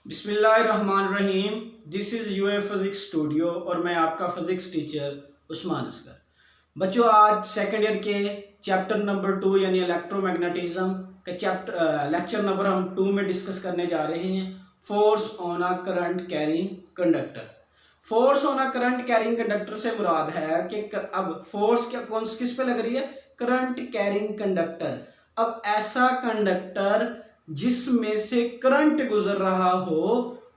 बिस्मिल्लाहिर्रहमानिर्रहीम। This is UA physics studio और मैं आपका फ़िज़िक्स टीचर उस्मान असगर। बच्चों, आज सेकेंड ईयर के चैप्टर नंबर 2 यानी इलेक्ट्रोमैग्नेटिज्म का लेक्चर नंबर हम 2 में डिस्कस करने जा रहे हैं। Force on a current carrying conductor. Force on a current carrying conductor से मुराद है कि अब फोर्स किस पे लग रही है? Current carrying conductor. अब ऐसा कंडक्टर जिसमें से करंट गुजर रहा हो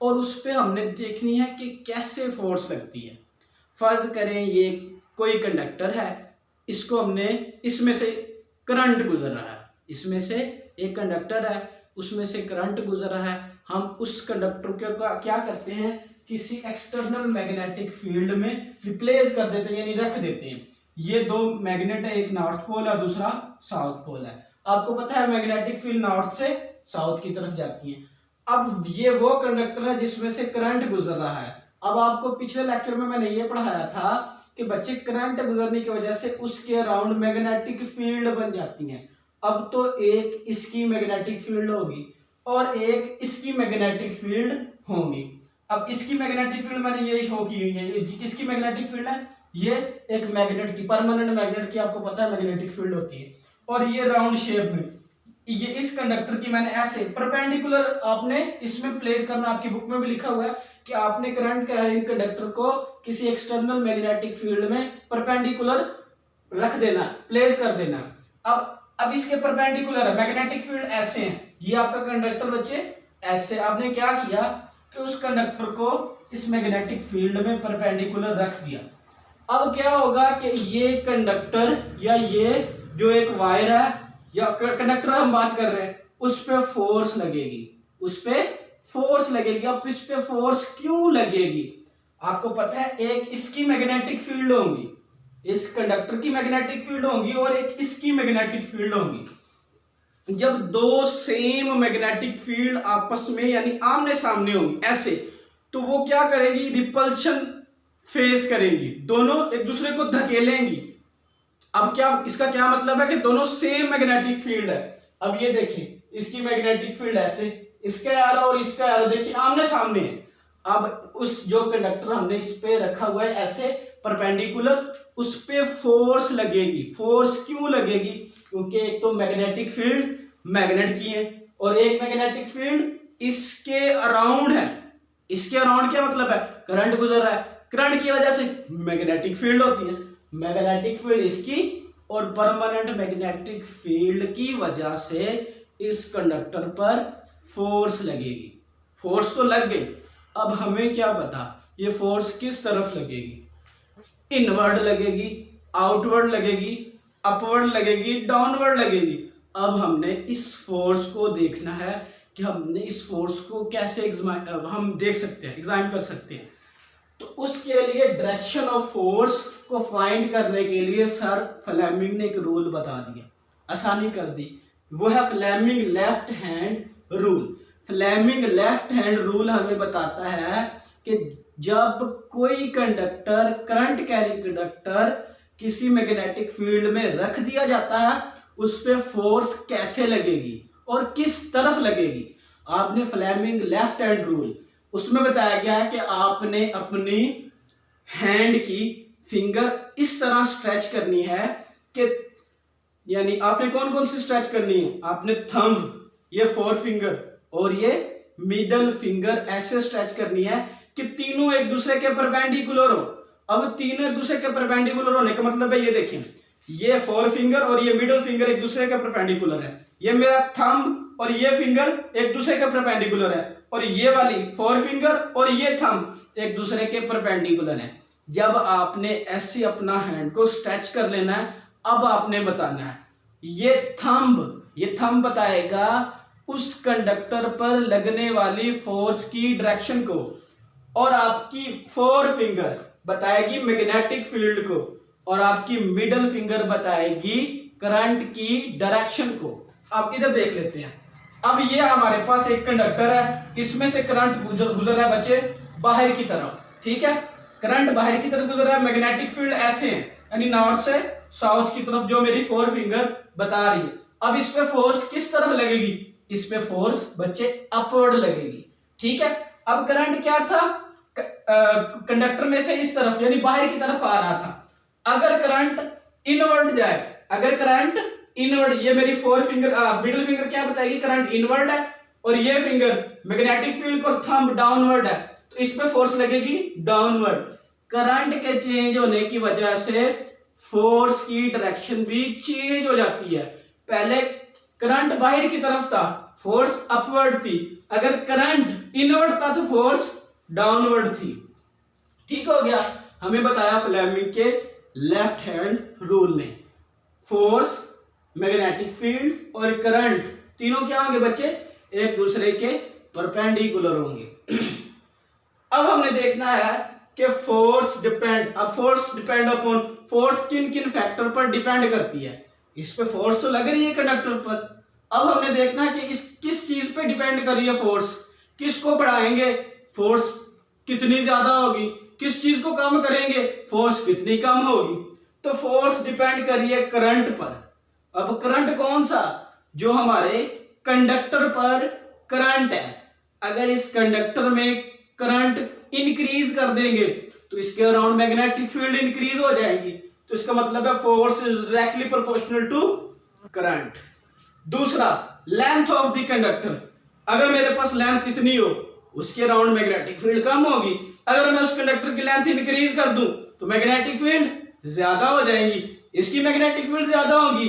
और उस पर हमने देखनी है कि कैसे फोर्स लगती है। फर्ज करें ये कोई कंडक्टर है, इसको हमने इसमें से करंट गुजर रहा है, इसमें से एक कंडक्टर है, उसमें से करंट गुजर रहा है। हम उस कंडक्टर को क्या करते हैं? किसी एक्सटर्नल मैग्नेटिक फील्ड में रिप्लेस कर देते हैं, यानी रख देते हैं। ये दो मैग्नेट है, एक नॉर्थ पोल और दूसरा साउथ पोल है। आपको पता है मैग्नेटिक फील्ड नॉर्थ से साउथ की तरफ जाती है। अब ये वो कंडक्टर है जिसमें से करंट गुजर रहा है। अब आपको पिछले लेक्चर में मैंने ये पढ़ाया था कि बच्चे करंट गुजरने की वजह से उसके अराउंड मैग्नेटिक फील्ड बन जाती है। अब तो एक इसकी मैग्नेटिक फील्ड होगी और एक इसकी मैग्नेटिक फील्ड होगी। अब इसकी मैग्नेटिक फील्ड मैंने ये शो की हुई है। किसकी मैग्नेटिक फील्ड है? ये एक मैग्नेट की, परमानेंट मैग्नेट की आपको पता है मैग्नेटिक फील्ड होती है। और ये राउंड शेप में ये इस कंडक्टर की मैंने ऐसे परपेंडिकुलर आपने इसमें प्लेस करना। आपकी बुक में भी लिखा हुआ है कि आपने करंट कैरिंग कंडक्टर को किसी एक्सटर्नल मैग्नेटिक फील्ड में परपेंडिकुलर रख देना, प्लेस कर देना। अब इसके परपेंडिकुलर है, मैग्नेटिक फील्ड ऐसे है, ये आपका कंडक्टर बच्चे ऐसे। आपने क्या किया कि उस कंडक्टर को इस मैग्नेटिक फील्ड में परपेंडिकुलर रख दिया। अब क्या होगा कि ये कंडक्टर या ये जो एक वायर है या कंडक्टर हम बात कर रहे हैं, उस पे फोर्स लगेगी, उस पे फोर्स लगेगी। अब इस पे फोर्स क्यों लगेगी? आपको पता है एक इसकी मैग्नेटिक फील्ड होगी, इस कंडक्टर की मैग्नेटिक फील्ड होगी और एक इसकी मैग्नेटिक फील्ड होगी। जब दो सेम मैग्नेटिक फील्ड आपस में यानी आमने सामने होंगी ऐसे, तो वो क्या करेगी? रिपल्शन फेस करेंगी, दोनों एक दूसरे को धकेलेंगी। अब क्या इसका क्या मतलब है कि दोनों सेम मैग्नेटिक फील्ड है। अब ये देखिए, इसकी मैग्नेटिक फील्ड ऐसे, इसका एरो और इसका एरो देखिए आमने सामने है। अब उस जो कंडक्टर हमने इस पे रखा हुआ है ऐसे परपेंडिकुलर, उस पे फोर्स लगेगी। फोर्स क्यों लगेगी? क्योंकि एक तो मैग्नेटिक फील्ड मैग्नेट की है और एक मैग्नेटिक फील्ड इसके अराउंड है। इसके अराउंड क्या मतलब है? करंट गुजर रहा है, करंट की वजह से मैग्नेटिक फील्ड होती है। मैग्नेटिक फील्ड इसकी और परमानेंट मैग्नेटिक फील्ड की वजह से इस कंडक्टर पर फोर्स लगेगी। फोर्स तो लग गई। अब हमें क्या पता ये फोर्स किस तरफ लगेगी? इनवर्ड लगेगी, आउटवर्ड लगेगी, अपवर्ड लगेगी, डाउनवर्ड लगेगी। अब हमने इस फोर्स को देखना है कि हमने इस फोर्स को कैसे हम देख सकते हैं, एग्जामिन कर सकते हैं। तो उसके लिए डायरेक्शन ऑफ फोर्स को फाइंड करने के लिए सर फ्लेमिंग ने एक रूल बता दिया, आसानी कर दी। वो है Fleming left hand rule. Fleming left hand rule हमें बताता है कि जब कोई कंडक्टर, करंट कैरिंग कंडक्टर किसी मैग्नेटिक फील्ड में रख दिया जाता है, उस पर फोर्स कैसे लगेगी और किस तरफ लगेगी। आपने फ्लेमिंग लेफ्ट हैंड रूल, उसमें बताया गया है कि आपने अपनी हैंड की फिंगर इस तरह स्ट्रेच करनी है कि यानी आपने कौन कौन सी स्ट्रेच करनी है? आपने थंब, ये फोर फिंगर और ये मिडल फिंगर ऐसे स्ट्रेच करनी है कि तीनों एक दूसरे के परपेंडिकुलर हो। अब तीनों एक दूसरे के परपेंडिकुलर होने का मतलब है ये देखें, ये फोर फिंगर और ये मिडल फिंगर एक दूसरे के परपेंडिकुलर है। ये मेरा थंब और ये फिंगर एक दूसरे के परपेंडिकुलर है और ये वाली फोर फिंगर और ये थंब एक दूसरे के परपेंडिकुलर है। जब आपने ऐसे अपना हैंड को स्ट्रेच कर लेना है, अब आपने बताना है ये थंब बताएगा उस कंडक्टर पर लगने वाली फोर्स की डायरेक्शन को और आपकी फोर फिंगर बताएगी मैग्नेटिक फील्ड को और आपकी मिडल फिंगर बताएगी करंट की डायरेक्शन को। आप इधर देख लेते हैं। अब ये हमारे पास एक कंडक्टर है, इसमें से करंट गुजर रहा है बच्चे बाहर की तरफ, ठीक है। करंट बाहर की तरफ गुजर रहा है, मैग्नेटिक फील्ड ऐसे है यानी नॉर्थ से साउथ की तरफ, जो मेरी फोर फिंगर बता रही है। अब इस पे फोर्स किस तरफ लगेगी? इस पे फोर्स बच्चे अपवर्ड लगेगी। ठीक है। अब करंट क्या था, कंडक्टर में से इस तरफ यानी बाहर की तरफ आ रहा था। अगर करंट इनवर्ड जाए, अगर करंट इनवर्ड, ये मेरी फोर फिंगर मिडिल फिंगर क्या बताएगी, करंट इनवर्ड है, और ये फिंगर मैग्नेटिक फील्ड को थंब डाउनवर्ड है, तो इस पे फोर्स लगेगी डाउनवर्ड। करंट के चेंज होने की वजह से फोर्स की डायरेक्शन भी चेंज हो जाती है। पहले करंट बाहर की तरफ था, फोर्स अपवर्ड थी। अगर करंट इनवर्ड था तो फोर्स डाउनवर्ड थी। ठीक हो गया। हमें बताया फ्लेमिंग के लेफ्ट हैंड रूल ने, फोर्स, मैग्नेटिक फील्ड और करंट तीनों क्या होंगे बच्चे, एक दूसरे के परपेंडिकुलर होंगे। अब हमने देखना है कि फोर्स डिपेंड, अब फोर्स डिपेंड अपॉन, फोर्स किन किन फैक्टर पर डिपेंड करती है। इस पे फोर्स तो लग रही है कंडक्टर पर। अब हमने देखना है कि इस किस चीज पे डिपेंड कर रही है फोर्स, किसको बढ़ाएंगे फोर्स कितनी ज्यादा होगी, किस चीज को कम करेंगे फोर्स कितनी कम होगी। तो फोर्स डिपेंड कर रही है करंट पर। अब करंट कौन सा, जो हमारे कंडक्टर पर करंट है। अगर इस कंडक्टर में करंट इंक्रीज कर देंगे तो इसके अराउंड मैग्नेटिक फील्ड इंक्रीज हो जाएगी, तो इसका मतलब है force is directly proportional to current. दूसरा, लेंथ ऑफ द कंडक्टर, अगर मेरे पास लेंथ इतनी हो उसके अराउंड मैग्नेटिक फील्ड कम होगी। अगर मैं उस कंडक्टर की लेंथ इंक्रीज कर दूं तो मैग्नेटिक फील्ड ज्यादा हो जाएंगी, इसकी मैग्नेटिक फील्ड ज्यादा होगी,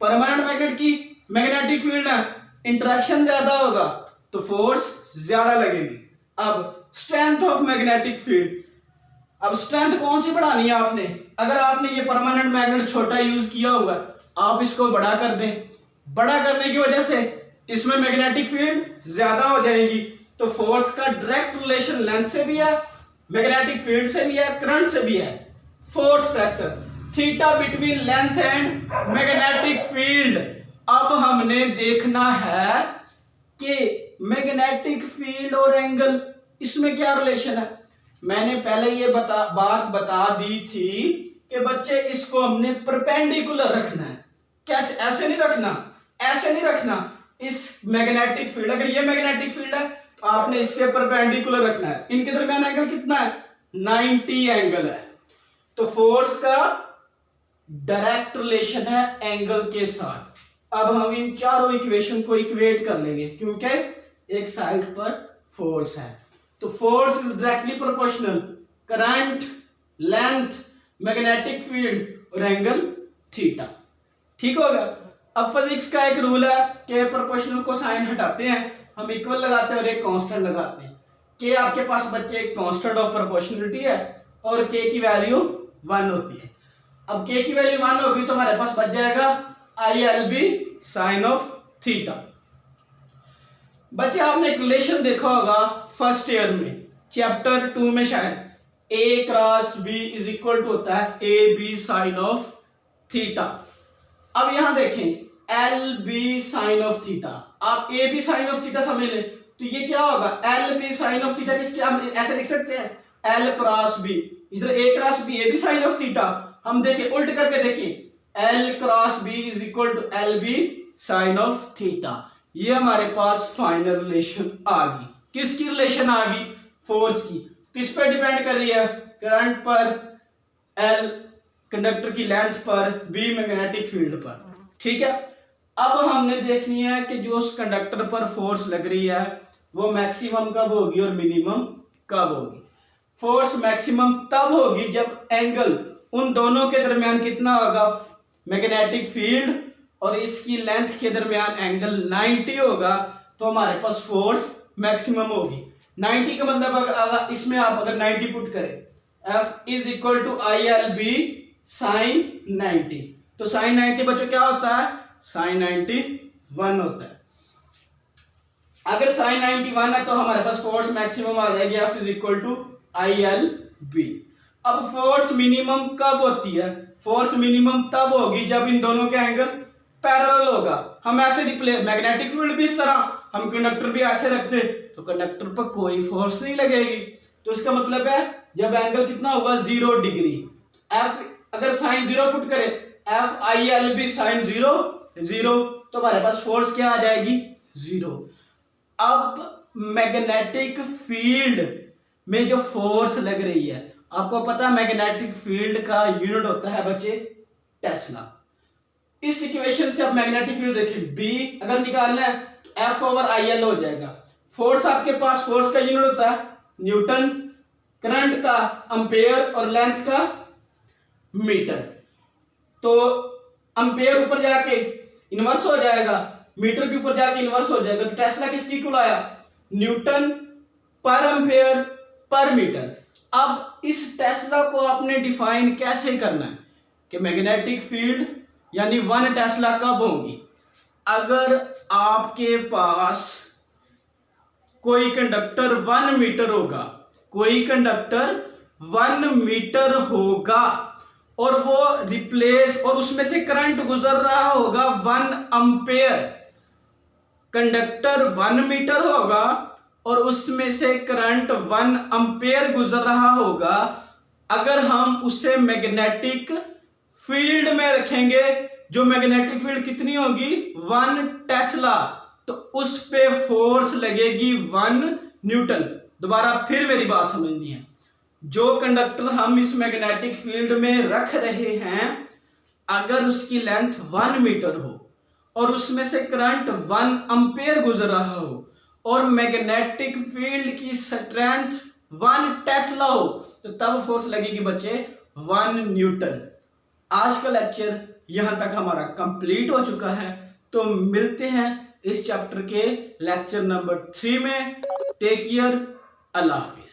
परमानेंट मैग्नेट की मैग्नेटिक फील्ड है, इंटरेक्शन ज्यादा होगा तो फोर्स ज्यादा लगेगी। अब स्ट्रेंथ ऑफ मैग्नेटिक फील्ड, अब स्ट्रेंथ कौन सी बढ़ानी है आपने, अगर आपने ये परमानेंट मैग्नेट छोटा यूज किया होगा आप इसको बड़ा कर दें, बड़ा करने की वजह से इसमें मैग्नेटिक फील्ड ज्यादा हो जाएगी, तो फोर्स का डायरेक्ट रिलेशन लेंथ से भी है, मैग्नेटिक फील्ड से भी है, करंट से भी है। Fourth factor, theta between length and magnetic field. अब हमने देखना है कि मैग्नेटिक फील्ड और एंगल इसमें क्या रिलेशन है। मैंने पहले ये बात बता दी थी कि बच्चे इसको हमने परपेंडिकुलर रखना है। कैसे, ऐसे नहीं रखना, ऐसे नहीं रखना। इस मैग्नेटिक फील्ड, अगर ये मैग्नेटिक फील्ड है तो आपने इसके परपेंडिकुलर रखना है। इनके दरमियान एंगल कितना है, 90 एंगल है। तो फोर्स का डायरेक्ट रिलेशन है एंगल के साथ। अब हम इन चारों इक्वेशन को इक्वेट कर लेंगे क्योंकि एक साइड पर फोर्स है। तो force is directly proportional current, length, magnetic field और एंगल थीटा। ठीक होगा। अब फिजिक्स का एक रूल है कि प्रोपोर्शनल को साइन हटाते हैं, हम इक्वल लगाते हैं और एक कांस्टेंट लगाते हैं। के आपके पास बच्चे एक कांस्टेंट ऑफ प्रोपोर्शनलिटी है और के की वैल्यू 1 होती है। अब के की वैल्यू 1 होगी तो हमारे पास बच जाएगा ILB साइन ऑफ थीटा। बच्चे आपने एक रिलेशन देखा होगा फर्स्ट ईयर में, चैप्टर 2 में शायद, A cross B is equal to होता है AB साइन ऑफ थीटा। अब यहां देखें LB साइन ऑफ थीटा, आप AB साइन ऑफ थीटा समझ लें तो ये क्या होगा, LB साइन ऑफ थीटा किसके, हम ऐसे लिख सकते हैं L क्रॉस B, इधर A cross B AB sine of theta. हम देखें उल्ट करके देखें, L cross B is equal to LB sine of theta. ये हमारे पास फाइनल रिलेशन आ गई। किसकी रिलेशन आ गई, फोर्स की। किस पर डिपेंड कर रही है, करंट पर, L कंडक्टर की लेंथ पर, B मैग्नेटिक फील्ड पर। ठीक है। अब हमने देखनी है कि जो उस कंडक्टर पर फोर्स लग रही है वो मैक्सिमम कब होगी और मिनिमम कब होगी। फोर्स मैक्सिमम तब होगी जब एंगल उन दोनों के दरमियान कितना होगा, मैग्नेटिक फील्ड और इसकी लेंथ के दरमियान एंगल 90 होगा, तो हमारे पास फोर्स मैक्सिमम होगी। 90 का मतलब अगर इसमें आप अगर 90 पुट करें, F is equal to ILB sine 90, तो साइन 90 बच्चों क्या होता है, साइन 91 होता है। अगर साइन 91 है तो हमारे पास फोर्स मैक्सिमम आ जाएगी, F is equal to ILB। अब फोर्स मिनिमम कब होती है, फोर्स मिनिमम तब होगी जब इन दोनों के एंगल पैरेलल होगा। हम ऐसे रिप्लेस, मैग्नेटिक फील्ड भी इस तरह, हम कंडक्टर भी ऐसे रखते तो कंडक्टर पर कोई फोर्स नहीं लगेगी। तो इसका मतलब है जब एंगल कितना होगा, 0 डिग्री। F अगर साइन 0 पुट करें, F ILB साइन 0 0, तो हमारे पास फोर्स क्या आ जाएगी, 0। अब मैग्नेटिक फील्ड में जो फोर्स लग रही है, आपको पता है मैग्नेटिक फील्ड का यूनिट होता है बच्चे टेस्ला। इस इक्वेशन से आप मैग्नेटिक फील्ड देखिए, बी अगर निकालना है तो F/IL हो जाएगा। फोर्स आपके पास, फोर्स का यूनिट होता है न्यूटन, करंट का एम्पेयर और लेंथ का मीटर। तो एम्पेयर ऊपर जाके इनवर्स हो जाएगा, मीटर के ऊपर जाके इनवर्स हो जाएगा। तो टेस्ला किसकी इक्वल आया? Newton per ampere per metre. अब इस टेस्ला को आपने डिफाइन कैसे करना है कि मैग्नेटिक फील्ड यानी 1 टेस्ला कब होगी? अगर आपके पास कोई कंडक्टर 1 मीटर होगा, कोई कंडक्टर 1 मीटर होगा और वो रिप्लेस और उसमें से करंट गुजर रहा होगा 1 एम्पेयर। कंडक्टर 1 मीटर होगा और उसमें से करंट 1 एम्पेयर गुजर रहा होगा। अगर हम उसे मैग्नेटिक फील्ड में रखेंगे, जो मैग्नेटिक फील्ड कितनी होगी? 1 टेस्ला, तो उस पे फोर्स लगेगी 1 न्यूटन। दोबारा फिर मेरी बात समझनी है, जो कंडक्टर हम इस मैग्नेटिक फील्ड में रख रहे हैं, अगर उसकी लेंथ 1 मीटर हो और उसमें से करंट 1 एम्पेयर गुजर रहा हो और मैग्नेटिक फील्ड की स्ट्रेंथ 1 टेस्ला हो, तो तब फोर्स लगेगी बच्चे 1 न्यूटन। आज का लेक्चर यहां तक हमारा कंप्लीट हो चुका है। तो मिलते हैं इस चैप्टर के लेक्चर नंबर 3 में। टेक केयर, अल्लाह हाफिज।